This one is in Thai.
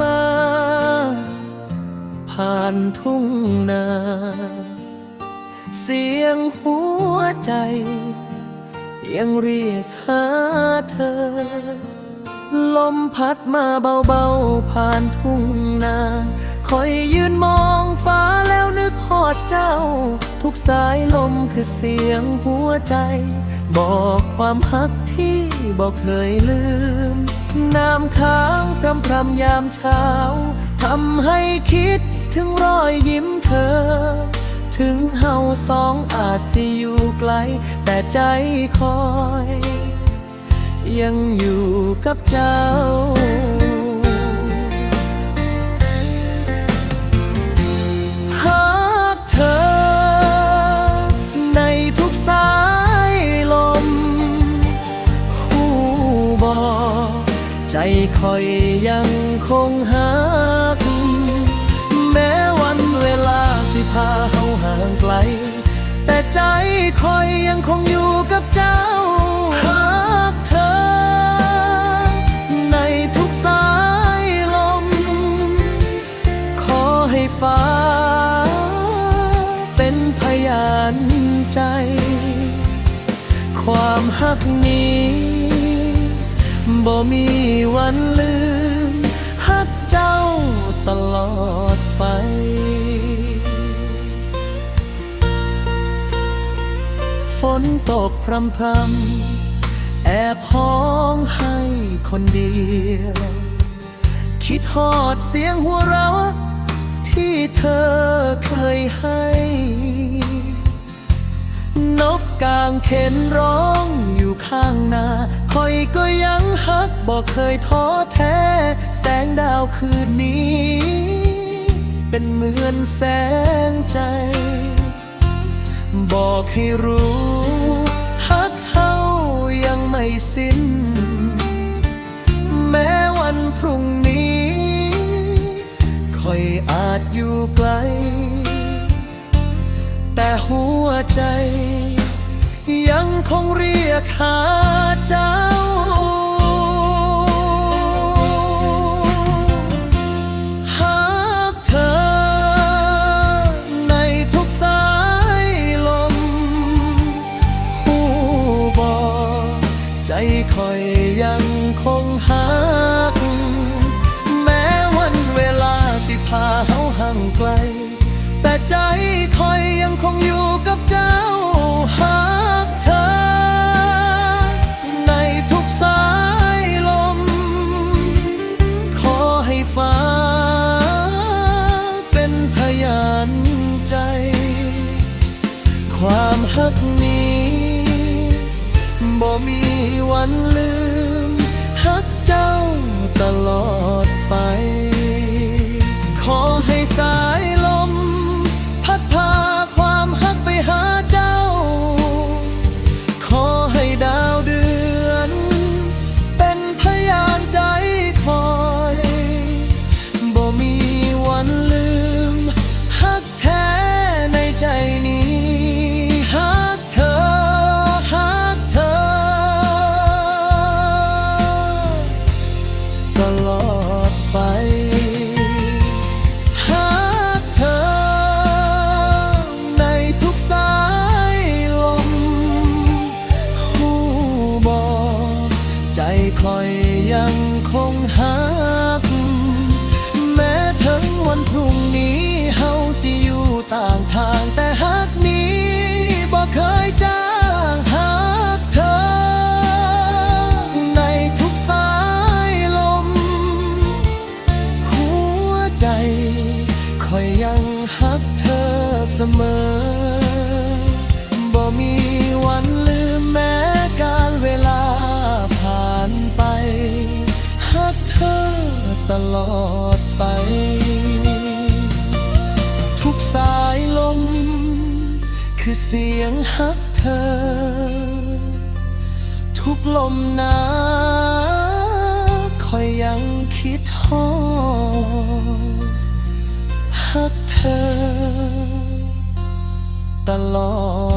มาผ่านทุ่งนาเสียงหัวใจยังเรียกหาเธอลมพัดมาเบาๆผ่านทุ่งนาคอยยืนมองฟ้าแล้วนึกฮอดเจ้าทุกสายลมคือเสียงหัวใจบอกความฮักที่บอกเคยลืมน้ำค้างพรำยามเช้าทำให้คิดถึงรอยยิ้มเธอถึงเฮาสองอาจสิอยู่ไกลแต่ใจคอยยังอยู่กับเจ้าหากเธอในทุกสายลมหูบอกใจคอยยังคงหักแม้วันเวลาสิพาเฮาห่างไกลแต่ใจคอยยังคงอยู่กับเจ้าหากเธอในทุกสายลมขอให้ฟ้าเป็นพยานใจความฮักนี้บ่มีวันลืมฮักเจ้าตลอดไปฝนตกพรำแอบห้องให้คนเดียวคิดฮอดเสียงหัวเราะที่เธอเคยให้นกกางเขนร้องอยู่ข้างหน้าคอยก็ยังฮักบอกเคยท้อแท้แสงดาวคืนนี้เป็นเหมือนแสงใจบอกให้รู้ฮักเฮายังไม่สิ้นแม้วันพรุ่งนี้คอยอาจอยู่ไกลแต่หัวใจยังคงเรียกหาเจ้าหากเธอในทุกสายลมหูบอกใจคอยยังคงหักแม้วันเวลาสิพาเฮาห่างไกลแต่ใจคอยยังคงอยู่กับเจ้าหากเธอในทุกสายลมขอให้ฟ้าเป็นพยานใจความฮักนี้บ่มีวันลืมฮักเจ้าตลอดไปขอให้สายลมพัดพาความฮักไปหาเจ้าขอให้ดาวเดือนเป็นพยานใจคอยบ่มีวันลืมฮักแท้ในใจนี้ฮักเธอฮักเธอตลอดไปคอยยังคงฮักแม้ถึงวันพรุ่งนี้เฮาสิอยู่ต่างทางแต่ฮักนี้บ่เคยจางฮักเธอในทุกสายลมหัวใจคอยยังฮักเธอเสมอบ่มีวันลืมแม้การเวลาผ่านไปฮักเธอตลอดไปทุกสายลมคือเสียงฮักเธอทุกลมหนาวคอยยังคิดฮอดฮักเธอตลอด